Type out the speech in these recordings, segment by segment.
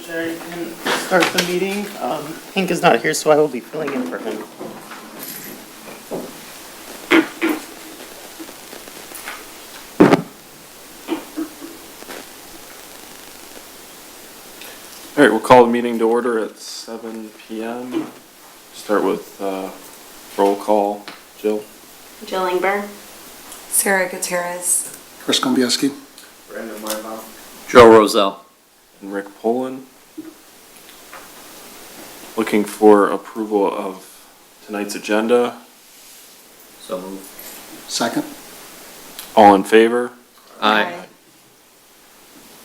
Jerry can start the meeting. Hank is not here, so I will be filling in for him. All right, we'll call the meeting to order at 7 p.m. Start with roll call. Jill? Jill Ingber. Sarah Gutierrez. Chris Gombieski. Brandon Weinbaum. Joe Roselle. And Rick Poland. Looking for approval of tonight's agenda. So moved. Second. All in favor? Aye.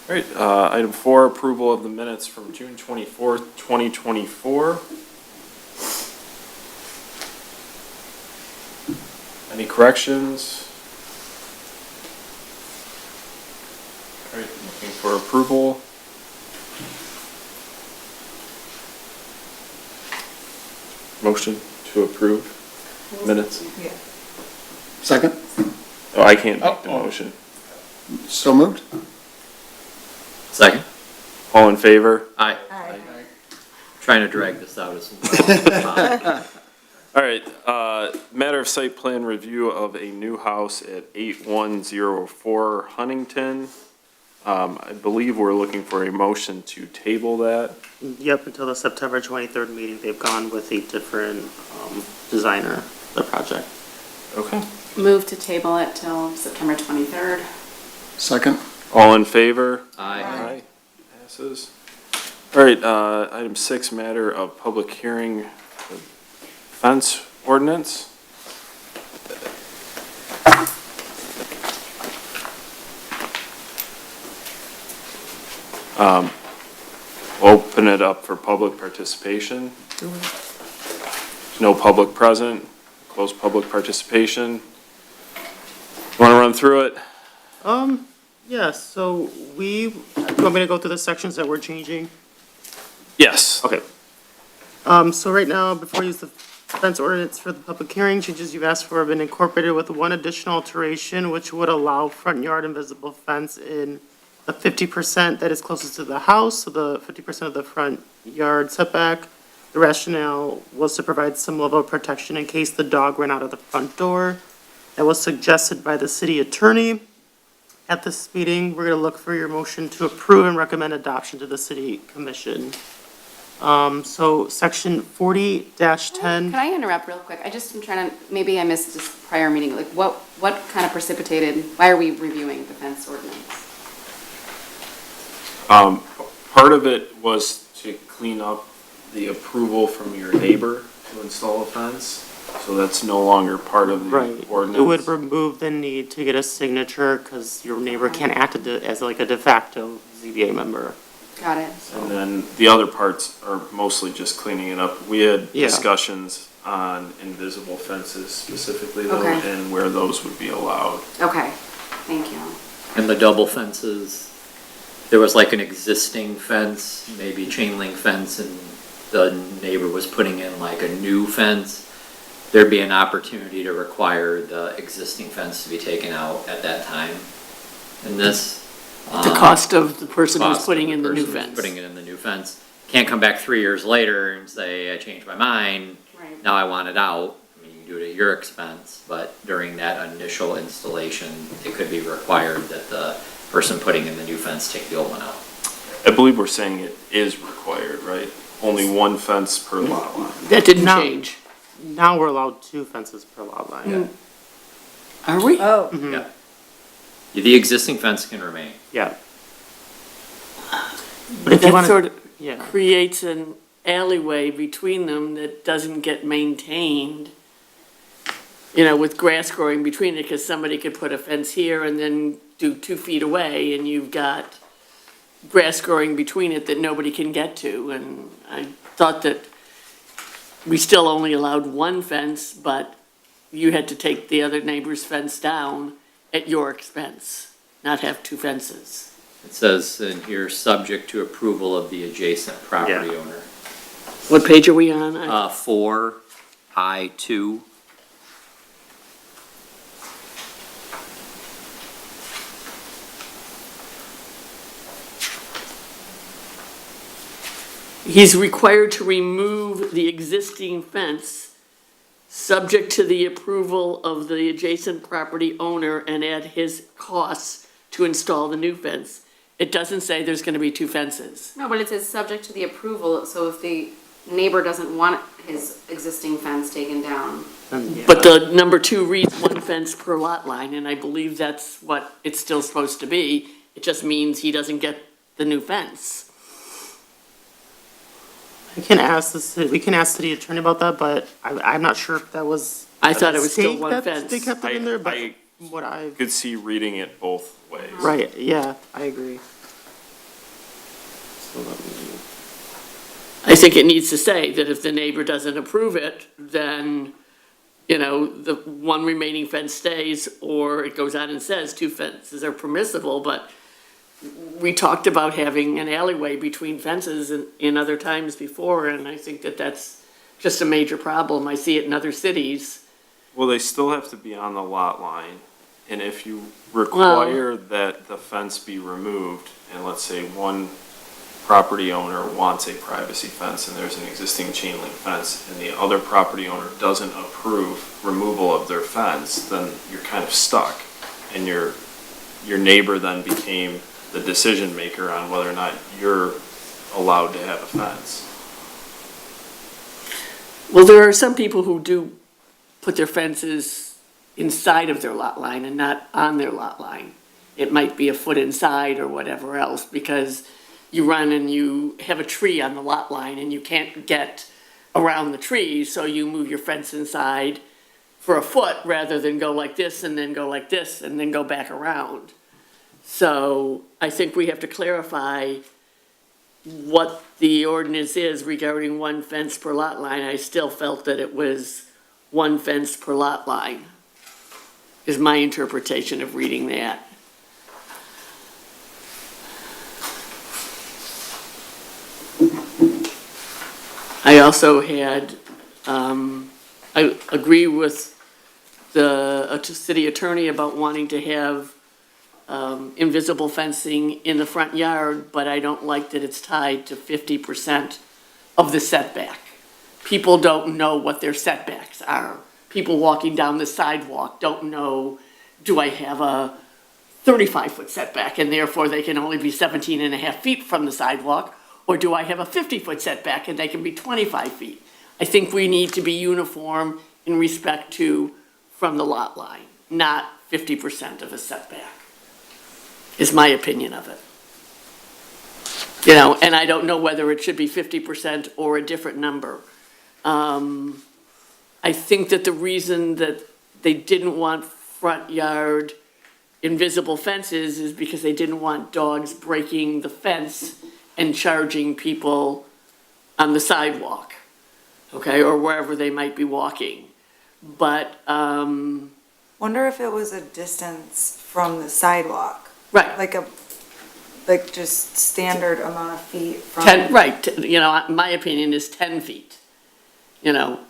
All right, item 4, approval of the minutes from June 24th, 2024. Any corrections? All right, looking for approval. Motion to approve minutes. Yeah. Second. Oh, I can't make the motion. So moved. Second. All in favor? Aye. Aye. Trying to drag this out as long as possible. All right, matter of site plan review of a new house at 8104 Huntington. I believe we're looking for a motion to table that. Yep, until the September 23rd meeting, they've gone with a different designer, the project. Okay. Move to table it till September 23rd. Second. All in favor? Aye. Passes. All right, item 6, matter of public hearing, fence ordinance. Open it up for public participation. No public present, close public participation. Want to run through it? Yeah, so you want me to go through the sections that we're changing? Yes. Okay. So right now, before you use the fence ordinance for the public hearing, changes you've asked for have been incorporated with one additional alteration, which would allow front yard invisible fence in the 50% that is closest to the house, so the 50% of the front yard setback. The rationale was to provide some level of protection in case the dog ran out of the front door. That was suggested by the city attorney. At this meeting, we're going to look for your motion to approve and recommend adoption to the city commission. So section 40-10. Can I interrupt real quick? I'm trying to, maybe I missed this prior meeting. Like what kind of precipitated, why are we reviewing the fence ordinance? Part of it was to clean up the approval from your neighbor to install a fence, so that's no longer part of the Right. ordinance. It would remove the need to get a signature because your neighbor can't act as like a de facto ZBA member. Got it. And then the other parts are mostly just cleaning it up. We had Yeah. discussions on invisible fences specifically though, Okay. and where those would be allowed. Okay, thank you. And the double fences, there was like an existing fence, maybe chain link fence, and the neighbor was putting in like a new fence. There'd be an opportunity to require the existing fence to be taken out at that time. And this. The cost of the person who's cost of putting in the new person who's fence. Putting it in the new fence. Can't come back 3 years later and say, I changed my mind, Right. now I want it out. I mean, you can do it at your expense, but during that initial installation, it could be required that the person putting in the new fence take the old one out. I believe we're saying it is required, right? Only one fence per lot line. That didn't No. change. Now we're allowed 2 fences per lot line. Are we? Oh. Yeah. The existing fence can remain. Yeah. But if you That want sort to, of yeah. creates an alleyway between them that doesn't get maintained. You know, with grass growing between it, because somebody could put a fence here and then do 2 feet away, and you've got grass growing between it that nobody can get to. And I thought that we still only allowed 1 fence, but you had to take the other neighbor's fence down at your expense, not have 2 fences. It says in here, subject to approval of the adjacent property Yeah. owner. What page are we on? 4, I2. He's required to remove the existing fence, subject to the approval of the adjacent property owner and at his costs to install the new fence. It doesn't say there's gonna be two fences. No, but it says subject to the approval, so if the neighbor doesn't want his existing fence taken down. But the number 2 reads 1 fence per lot line, and I believe that's what it's still supposed to be. It just means he doesn't get the new fence. We can ask city attorney about that, but I'm not sure if that was. I thought it was still mistake 1 that fence. They kept it in there, but I what I, could see reading it both ways. right, yeah, I agree. So let me, I think it needs to say that if the neighbor doesn't approve it, then, you know, the 1 remaining fence stays, or it goes on and says 2 fences are permissible, but we talked about having an alleyway between fences in other times before, and I think that that's just a major problem. I see it in other cities. Well, they still have to be on the lot line, and if you require that the fence be removed, and let's say one property owner wants a privacy fence and there's an existing chain link fence, and the other property owner doesn't approve removal of their fence, then you're kind of stuck. And your neighbor then became the decision maker on whether or not you're allowed to have a fence. Well, there are some people who do put their fences inside of their lot line and not on their lot line. It might be a foot inside or whatever else, because you run and you have a tree on the lot line and you can't get around the tree, so you move your fence inside for a foot rather than go like this and then go like this and then go back around. So I think we have to clarify what the ordinance is regarding 1 fence per lot line. I still felt that it was 1 fence per lot line, is my interpretation of reading that. I also had, I agree with the city attorney about wanting to have invisible fencing in the front yard, but I don't like that it's tied to 50% of the setback. People don't know what their setbacks are. People walking down the sidewalk don't know, do I have a 35-foot setback and therefore they can only be 17 and a half feet from the sidewalk? Or do I have a 50-foot setback and they can be 25 feet? I think we need to be uniform in respect to from the lot line, not 50% of a setback, is my opinion of it. You know, and I don't know whether it should be 50% or a different number. I think that the reason that they didn't want front yard invisible fences is because they didn't want dogs breaking the fence and charging people on the sidewalk, okay, or wherever they might be walking. But, Wonder if it was a distance from the sidewalk, right, like just standard amount of feet from. 10, right, you know, my opinion is 10 feet. You know,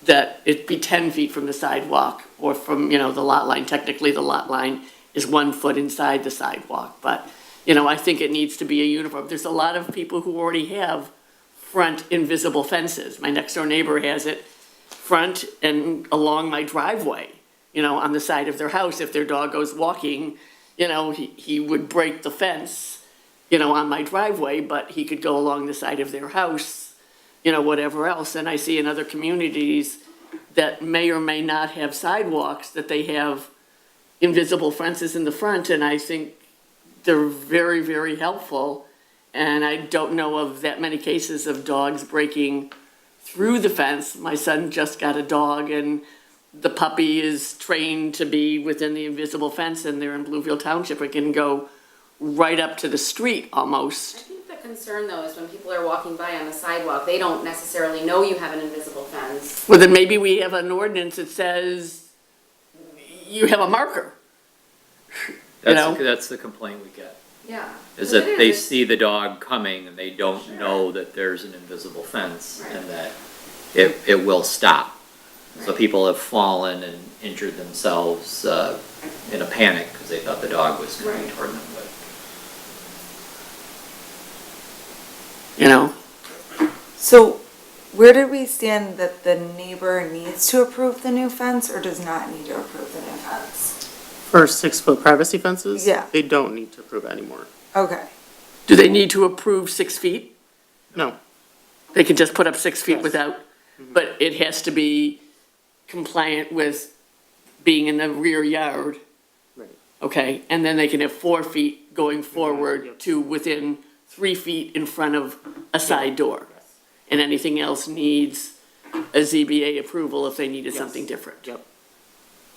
that it be 10 feet from the sidewalk or from, you know, the lot line. Technically, the lot line is 1 foot inside the sidewalk, but, you know, I think it needs to be a uniform. There's a lot of people who already have front invisible fences. My next door neighbor has it front and along my driveway, you know, on the side of their house. If their dog goes walking, you know, he would break the fence, you know, on my driveway, but he could go along the side of their house, you know, whatever else. And I see in other communities that may or may not have sidewalks, that they have invisible fences in the front, and I think they're very, very helpful. And I don't know of that many cases of dogs breaking through the fence. My son just got a dog, and the puppy is trained to be within the invisible fence, and they're in Bluefield Township. It can go right up to the street I almost. think the concern though is when people are walking by on the sidewalk, they don't necessarily know you have an invisible fence. Well, then maybe we have an ordinance that says you have a marker. You know? That's the complaint we get, Yeah. is Because that it they is. see the dog coming and they don't know that there's an invisible fence and that it will stop. So people have fallen and injured themselves in a panic because they thought the dog was coming Right. toward them. But You know, So where did we stand that the neighbor needs to approve the new fence or does not need to approve the new fence? For 6-foot privacy fences? Yeah. They don't need to approve anymore. Okay, Do they need to approve 6 feet? No. They can just put up 6 feet Yes. without, but it has to be compliant with being in the rear yard, Right. okay? And then they can have 4 feet going forward Yep. to within 3 feet in front of a side door. And anything else needs a ZBA approval if they needed something different. Yep.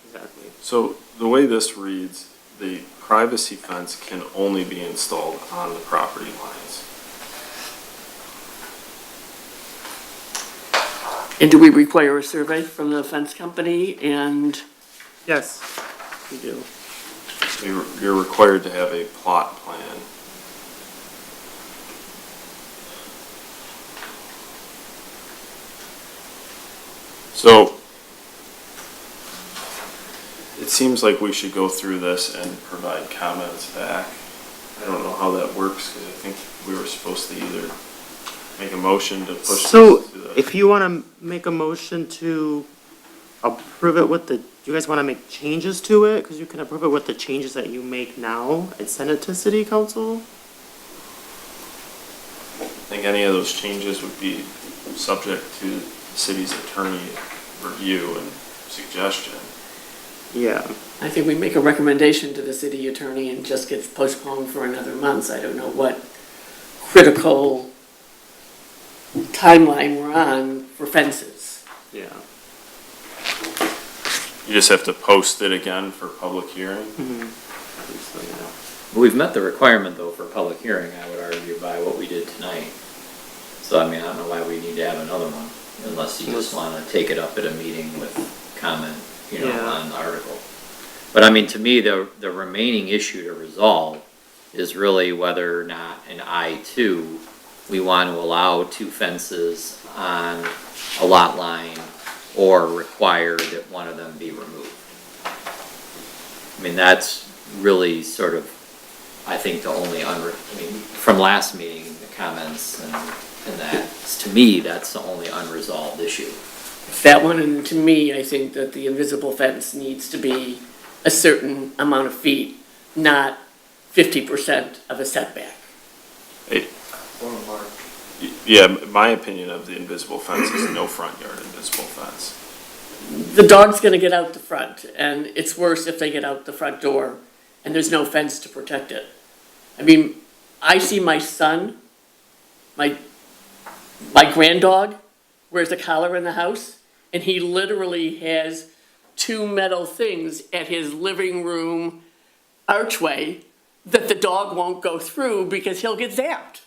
Exactly. So the way this reads, the privacy fence can only be installed on the property lines. And do we require a survey from the fence company? And Yes, we do. You're required to have a plot plan. So it seems like we should go through this and provide comments back. I don't know how that works, because I think we were supposed to either make a motion to push So this to the. if you want to make a motion to approve it with the, do you guys want to make changes to it? Because you can approve it with the changes that you make now and send it to city council. I think any of those changes would be subject to the city's attorney review and suggestion. Yeah. I think we make a recommendation to the city attorney and just gets postponed for another month. I don't know what critical timeline we're on for fences. Yeah. You just have to post it again for public hearing. So, yeah. We've met the requirement though for public hearing, I would argue, by what we did tonight. So I mean, I don't know why we need to have another one, unless you just wanna take it up at a meeting with comment, Yeah. on the article. But I mean, to me, the remaining issue to resolve is really whether or not in I-2, we want to allow 2 fences on a lot line or require that one of them be removed. I mean, that's really sort of, I think, the only from last meeting, the comments and that, to me, that's the only unresolved issue. That one, and to me, I think that the invisible fence needs to be a certain amount of feet, not 50% of a setback. Yeah, my opinion of the invisible fence is no front yard invisible fence. The dog's gonna get out the front, and it's worse if they get out the front door and there's no fence to protect it. I mean, I see my son, my granddog wears a collar in the house, and he literally has 2 metal things at his living room archway that the dog won't go through because he'll get zapped.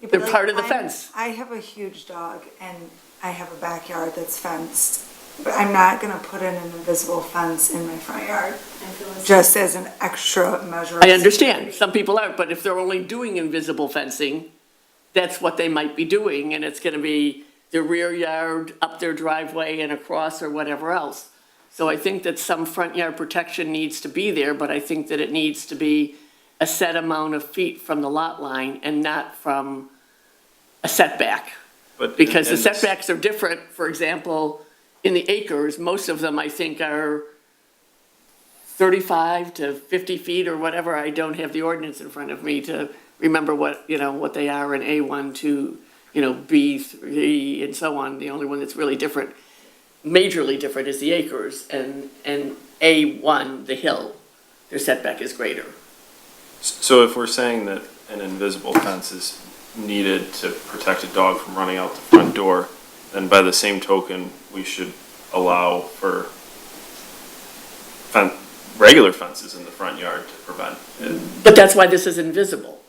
Yeah, but They're like, part of the I'm- fence. I have a huge dog and I have a backyard that's fenced, but I'm not gonna put in an invisible fence in my front yard, just as an extra measure. I understand, some people aren't, but if they're only doing invisible fencing, that's what they might be doing, and it's gonna be their rear yard, up their driveway and across or whatever else. So I think that some front yard protection needs to be there, but I think that it needs to be a set amount of feet from the lot line and not from a setback. But Because the and this- setbacks are different, for example, in the acres, most of them I think are 35 to 50 feet or whatever. I don't have the ordinance in front of me to remember what, what they are in A1 to, B3 and so on. The only one that's really different, majorly different, is the acres, and A1, the hill, their setback is greater. So if we're saying that an invisible fence is needed to protect a dog from running out the front door, then by the same token, we should allow for regular fences in the front yard to prevent it. But that's why this is invisible.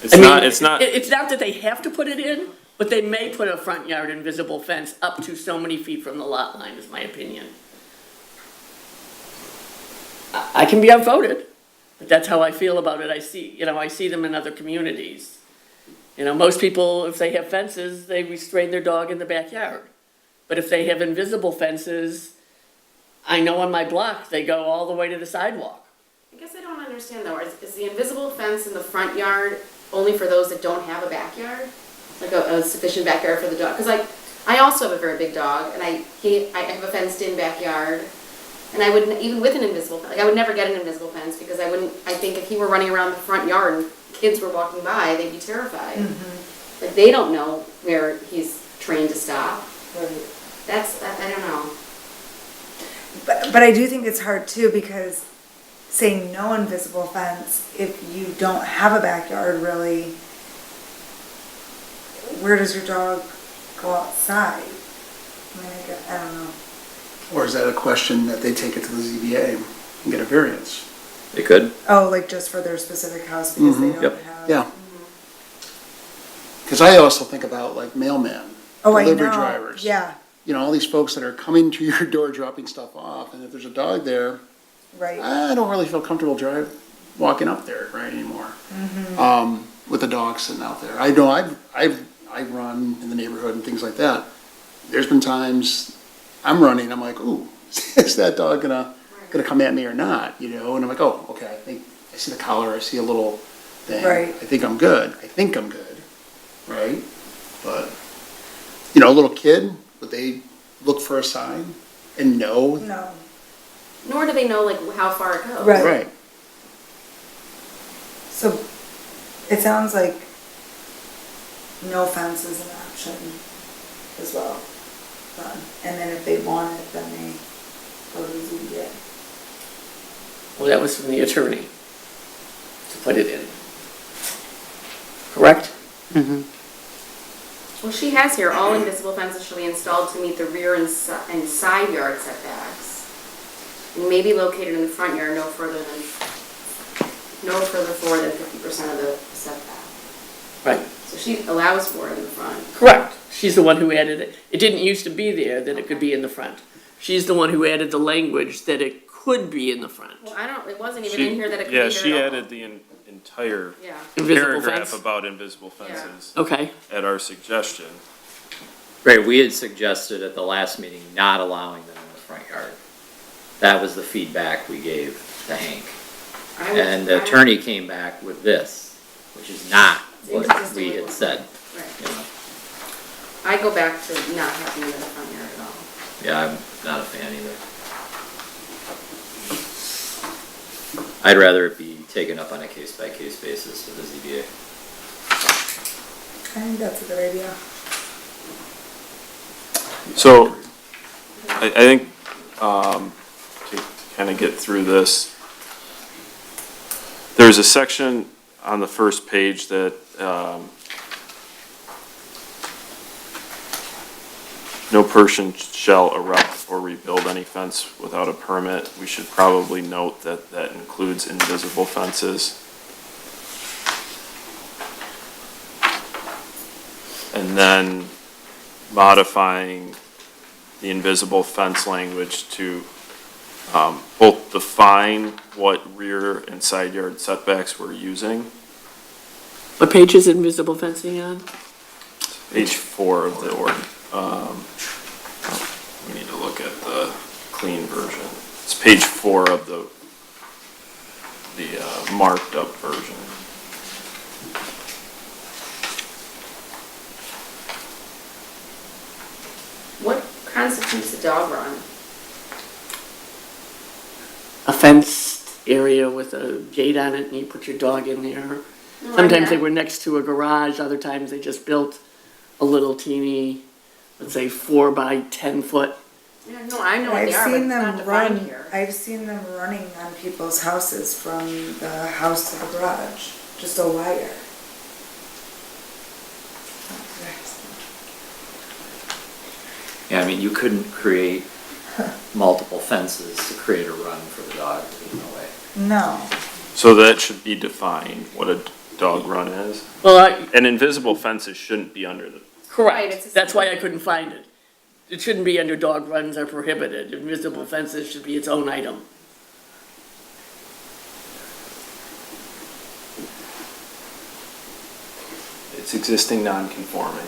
It's I mean, not, it's not, It's not that they have to put it in, but they may put a front yard invisible fence up to so many feet from the lot line, is my opinion. I can be outvoted, but that's how I feel about it. I see them in other communities. Most people, if they have fences, they restrain their dog in the backyard. But if they have invisible fences, I know on my block, they go all the way to the sidewalk. I guess I don't understand though, is the invisible fence in the front yard only for those that don't have a backyard, like a sufficient backyard for the dog. Because like, I also have a very big dog, and I have a fenced-in backyard, and I wouldn't, even with an invisible fence, like I would never get an invisible fence because I think if he were running around the front yard and kids were walking by, they'd be terrified. Like they don't know where he's trained to stop. I don't know. But I do think it's hard too, because saying no invisible fence, if you don't have a backyard really, where does your dog go outside? I mean, I don't know. Or is that a question that they take it to the ZBA and get a variance? They could. Oh, like just for their specific house because they don't Yep. have. Yeah. Because I also think about like mailmen, Oh, I know. delivery drivers. Yeah, You know, all these folks that are coming to your door dropping stuff off, and if there's a dog there, right. I don't really feel comfortable walking up there, right, anymore. With a dog sitting out there. I know I run in the neighborhood and things like that. There's been times I'm running, I'm like, ooh, is that dog gonna come at me or not, you know? And I'm like, oh, okay, I see the collar, I see a little thing. Right. I think I'm good, right? But, you know, a little kid, would they look for a sign and know? No. Nor do they know like how far it goes. Right. Right. So it sounds like no fence is an option as well. And then if they want it, then they go to the ZBA. Well, that was from the attorney to put it in. Correct? Well, she has here, all invisible fences shall be installed to meet the rear and side yard setbacks, and may be located in the front yard no further forward than 50% of the setback. Right. So she allows for it in the front. Correct. She's the one who added it. It didn't used to be there that it could be in the front. She's the one who added the language that it could be in the front. Well, it wasn't even in here that it could be Yeah, there she at all. added the entire Yeah. Invisible paragraph fence? about invisible fences Okay. at our suggestion. Right, we had suggested at the last meeting not allowing them in the front yard. That was the feedback we gave to Hank. And the attorney came back with this, which is not what we had said, Right. you know. I go back to not having it in the front yard at all. Yeah, I'm not a fan either. I'd rather it be taken up on a case-by-case basis with the ZBA. I think that's a good idea. So, I think, to kind of get through this, there's a section on the first page that, no person shall erect or rebuild any fence without a permit. We should probably note that that includes invisible fences. And then modifying the invisible fence language to both define what rear and side yard setbacks we're using. What page is invisible fencing on? Page 4 of the ordinance. We need to look at the clean version. It's page 4 of the marked up version. What constitutes a dog run? A fenced area with a gate on it and you put your dog in there. Sometimes they were next to a garage, other times they just built a little teeny, let's say 4 by 10 foot. Yeah, no, I know what I've they are, but seen it's not them defined run, here. I've seen them running on people's houses from the house to the garage, just a wire. Yeah, I mean, you couldn't create multiple fences to create a run for the dog, there's no way. No, So that should be defined, what a dog run is. Well, And invisible fences shouldn't be under the, Right, correct. it's a- That's why I couldn't find it. It shouldn't be under dog runs are prohibited. Invisible fences should be its own item. it's existing non-conforming.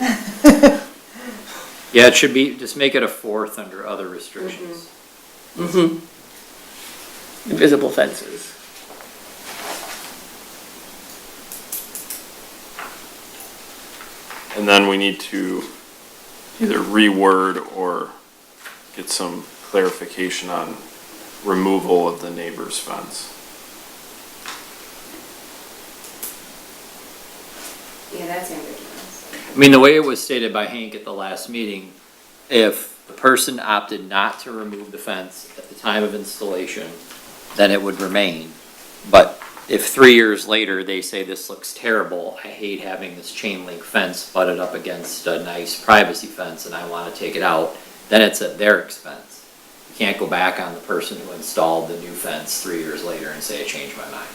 Yeah, it should be, just make it a 4th under other restrictions. Invisible fences. And then we need to either reword or get some clarification on removal of the neighbor's fence. Yeah, that's ambiguous. I mean, the way it was stated by Hank at the last meeting, if the person opted not to remove the fence at the time of installation, then it would remain. But if 3 years later, they say this looks terrible, I hate having this chain link fence butted up against a nice privacy fence and I want to take it out, then it's at their expense. You can't go back on the person who installed the new fence 3 years later and say, I changed my mind.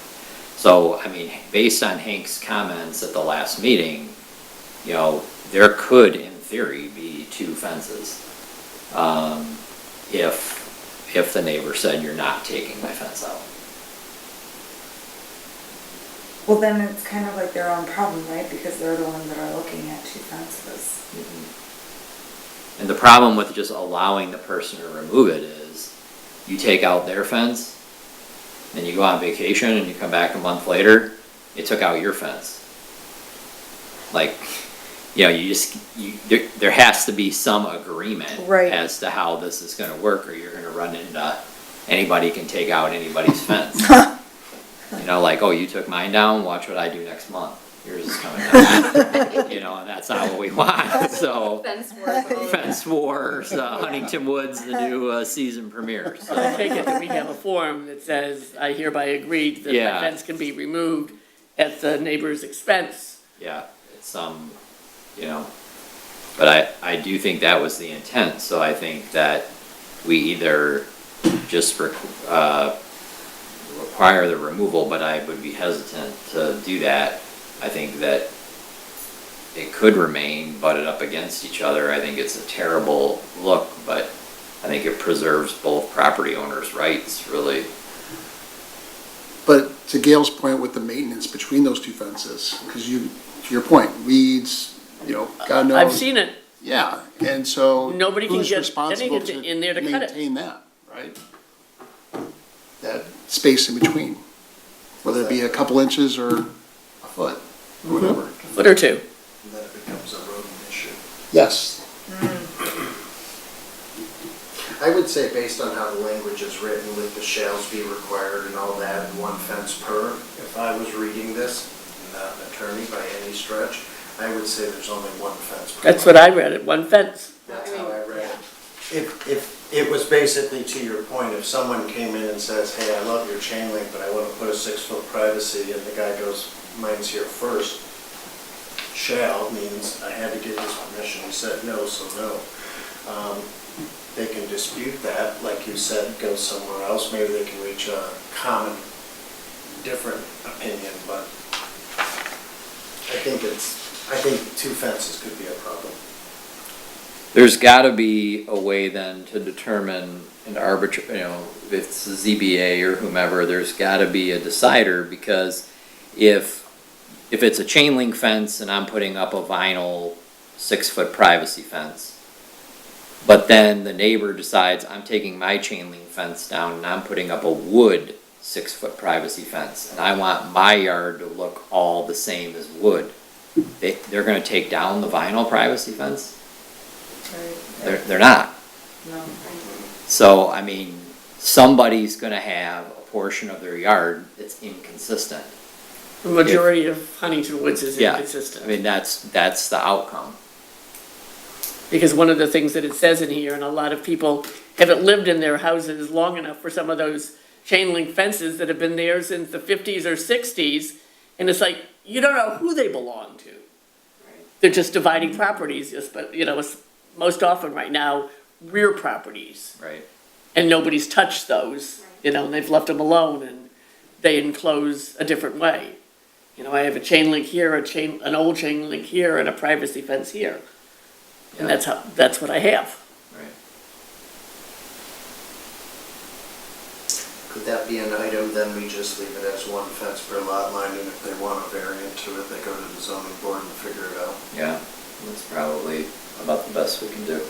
So, I mean, based on Hank's comments at the last meeting, you know, there could, in theory, be 2 fences. If the neighbor said, you're not taking my fence out. Well, then it's kind of like their own problem, right? Because they're the ones that are looking at 2 fences. And the problem with just allowing the person to remove it is, you take out their fence, then you go on vacation and you come back a month later, they took out your fence. Like, you know, there has to be some agreement Right. as to how this is gonna work, or you're gonna run into, anybody can take out anybody's fence. You know, like, oh, you took mine down, watch what I do next month. Yours is coming down. You know, and that's not what we want, so. Fence wars. Fence Wars, Huntington Woods, the new season premiere. I So, take it that we have a form that says, I hereby agree that the Yeah. fence can be removed at the neighbor's expense. yeah, it's you know, but I do think that was the intent, so I think that we either just require the removal, but I would be hesitant to do that. I think that it could remain butted up against each other. I think it's a terrible look, but I think it preserves both property owners' rights, really. But to Gail's point with the maintenance between those 2 fences, because to your point, weeds, you know, God knows. I've seen it. Yeah, and so. Nobody can who's get responsible anything in there to cut it. Maintain that, right? That space in between, whether it be a couple inches or a foot, or whatever. Foot or 2. And then it becomes a rodent issue. Yes, I would say based on how the language is written with the shalls be required and all that, and 1 fence per, if I was reading this, not an attorney by any stretch, I would say there's only 1 fence per. That's what I read it, 1 fence. That's how I read it. If it was basically to your point, if someone came in and says, hey, I love your chain link, but I want to put a 6-foot privacy, and the guy goes, mine's here first, shall means I had to get his permission, he said no, so no. They can dispute that, like you said, go somewhere else, maybe they can reach a common, different opinion, but I think 2 fences could be a problem. There's gotta be a way then to determine an arbitrary, you know, if it's the ZBA or whomever, there's gotta be a decider, because if it's a chain link fence and I'm putting up a vinyl 6-foot privacy fence, but then the neighbor decides I'm taking my chain link fence down and I'm putting up a wood 6-foot privacy fence, and I want my yard to look all the same as wood, they're gonna take down the vinyl privacy fence? They're not. No. So, I mean, somebody's gonna have a portion of their yard that's inconsistent. The majority of Huntington Woods is Yeah, inconsistent. I mean, that's the outcome. Because one of the things that it says in here, and a lot of people haven't lived in their houses long enough for some of those chain link fences that have been there since the 50s or 60s, and it's like, you don't know who they belong to. They're just dividing properties, just, but, you know, it's most often right now, rear properties, Right. and nobody's touched those, you know, and they've left them alone, and they enclose a different way. You know, I have a chain link here, an old chain link here, and a privacy fence here. And Yeah. that's what I have. Right. Could that be an item, then we just leave it as 1 fence per lot line, and if they want a variant to it, they go to the zoning board and figure it out? Yeah, that's probably about the best we can do.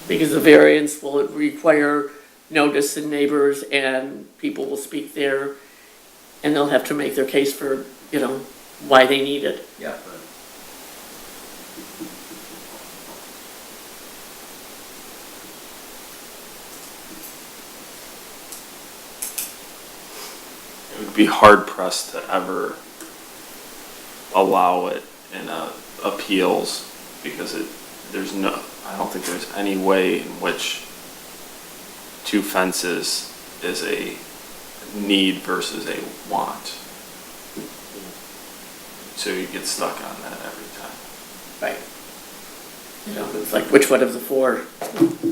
Because the variance will require notice and neighbors, and people will speak there, and they'll have to make their case for, you know, why they need it. Yeah. It would be hard pressed to ever allow it in appeals because I don't think there's any way in which two fences is a need versus a want. So you get stuck on that every time. Right. You know, it's like, which one of the four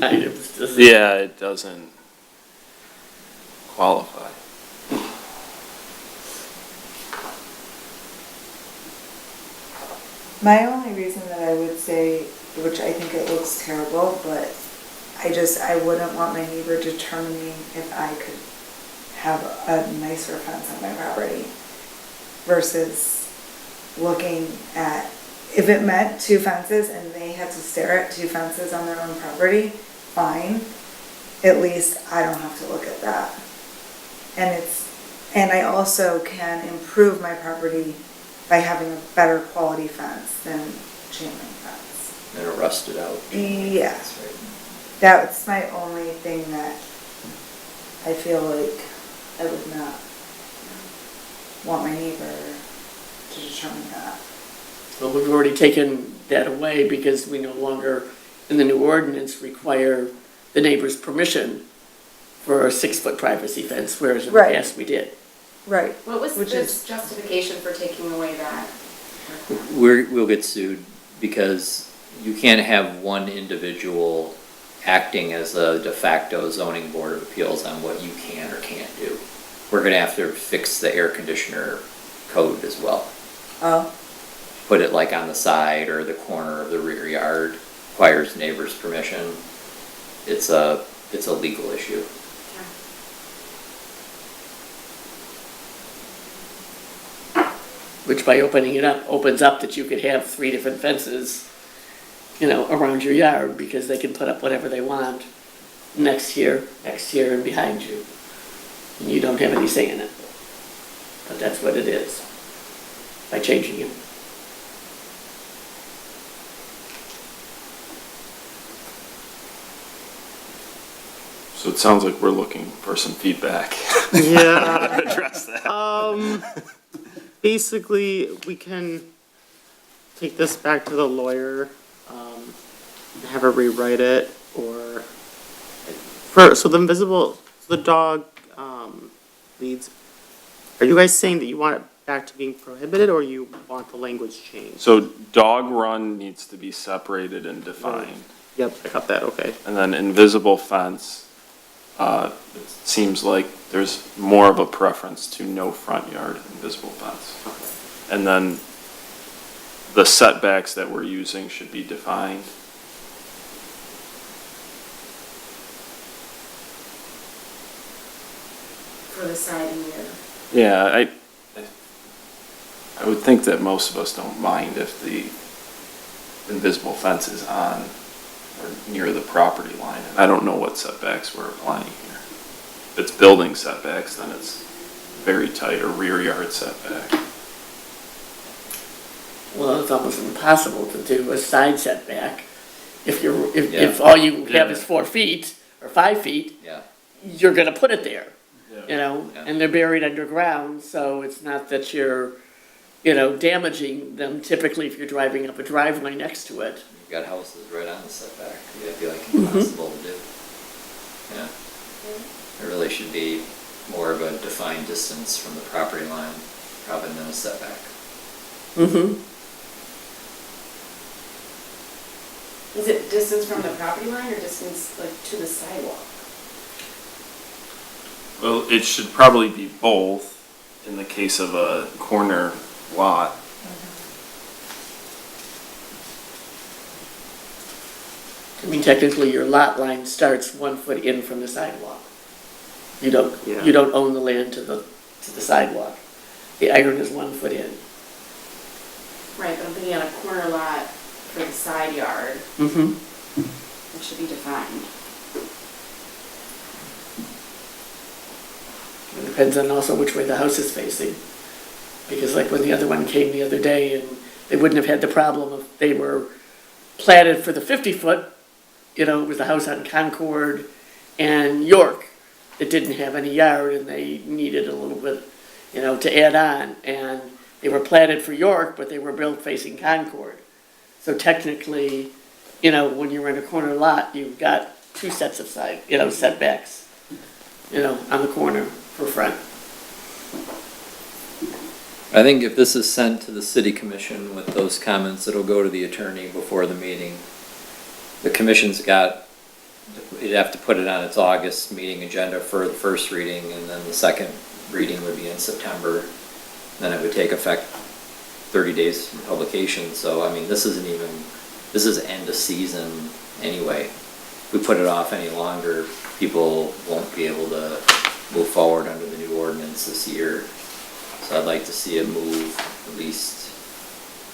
items does it? Yeah, it doesn't qualify. My only reason that I would say, which I think it looks terrible, but I wouldn't want my neighbor determining if I could have a nicer fence on my property versus looking at, if it meant two fences and they had to stare at two fences on their own property, fine. At least I don't have to look at that. And I also can improve my property by having a better quality fence than chain link fence. And it rusted out. Yeah, That's right. that's my only thing that I feel like I would not want my neighbor to determine that. Well, we've already taken that away because we no longer, in the new ordinance, require the neighbor's permission for a 6-foot privacy fence, whereas in the Right. past we did. Right. What was Which the is- justification for taking away that? We'll get sued because you can't have one individual acting as a de facto zoning board of appeals on what you can or can't do. We're gonna have to fix the air conditioner code as well. Oh, Put it like on the side or the corner of the rear yard, requires neighbor's permission. It's a legal issue. Which by opening it up, opens up that you could have 3 different fences, you know, around your yard, because they can put up whatever they want next here, and behind you. And you don't have any say in it. But that's what it is, by changing it. So it sounds like we're looking for some feedback. Yeah, Address that. basically, we can take this back to the lawyer, and have her rewrite it, or, so the dog, leads, are you guys saying that you want it back to being prohibited, or you want the language changed? So dog run needs to be separated and defined. Yep, I got that, okay. And then invisible fence, it seems like there's more of a preference to no front yard invisible fence. And then the setbacks that we're using should be defined. For the side and rear. Yeah, I would think that most of us don't mind if the invisible fence is on or near the property line. And I don't know what setbacks we're applying here. If it's building setbacks, then it's very tight, or rear yard setback. Well, it's almost impossible to do a side setback. If Yeah. if all you have is Yeah. 4 feet or 5 feet, Yeah. you're gonna put it there, you know, Yeah. and they're buried underground, so it's not that you're, you know, damaging them typically if you're driving up a driveway next to it. You've got houses right on the setback. It'd be like impossible to do. Yeah. There really should be more of a defined distance from the property line rather than a setback. Mm-hmm. Is it distance from the property line or distance like to the sidewalk? Well, it should probably be both in the case of a corner lot. I mean, technically, your lot line starts 1 foot in from the sidewalk. You Yeah. don't own the land to the sidewalk. The iron is 1 foot in. Right, but I'm thinking on a corner lot for the side yard, Mm-hmm. it should be defined. It depends on also which way the house is facing. Because like when the other one came the other day, and they wouldn't have had the problem if they were platted for the 50-foot, you know, it was the house on Concord and York that didn't have any yard, and they needed a little bit, you know, to add on. And they were platted for York, but they were built facing Concord. So technically, you know, when you're in a corner lot, you've got two sets of side, you know, setbacks, you know, on the corner for front. I think if this is sent to the city commission with those comments, it'll go to the attorney before the meeting. The commission's got, you'd have to put it on its August meeting agenda for the first reading, and then the second reading would be in September. Then it would take effect 30 days from publication, so I mean, this isn't even, this is end of season anyway. If we put it off any longer, people won't be able to move forward under the new ordinance this year. So I'd like to see it move, at least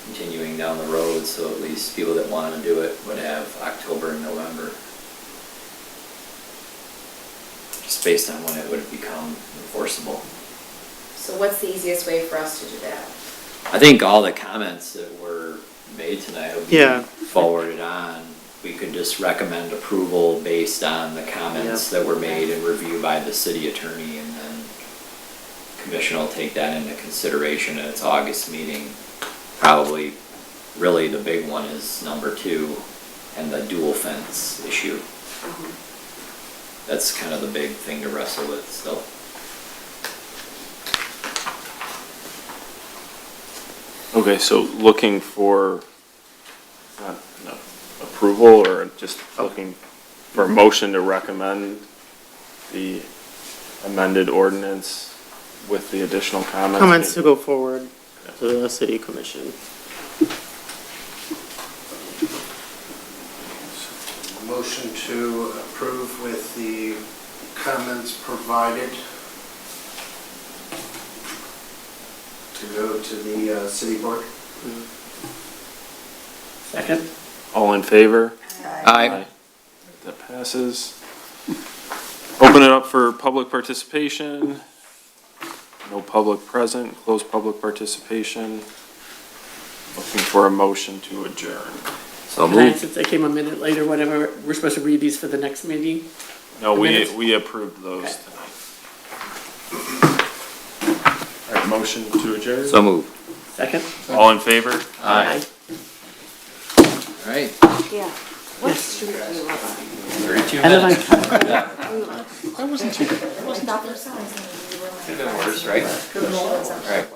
continuing down the road, so at least people that want to do it would have October and November. Just based on when it would become enforceable. So what's the easiest way for us to do that? I think all the comments that were made tonight will be Yeah. forwarded on. We could just recommend approval based on the comments that were made and reviewed by the city attorney, and then commission will take that into consideration at its August meeting. Probably, really the big one is number 2 and the dual fence issue. That's kind of the big thing to wrestle with still. Okay, so looking for, no, approval, or just looking for a motion to recommend the amended ordinance with the additional comments? Comments to go forward to the city commission. Motion to approve with the comments provided to go to the city board. Second? All in favor? Aye. That passes. Open it up for public participation. No public present, close public participation. Looking for a motion to adjourn. So Can I, moved. since I came a minute later, whatever, we're supposed to read these for the next meeting? No, Minutes? we approved those Okay. tonight. All right, motion to adjourn? So moved. Second? All in favor? Aye. All right. Yeah. What street do you live on? 32 How did I- minutes. That wasn't too bad. Well, not their size. Could have been worse, right? All right.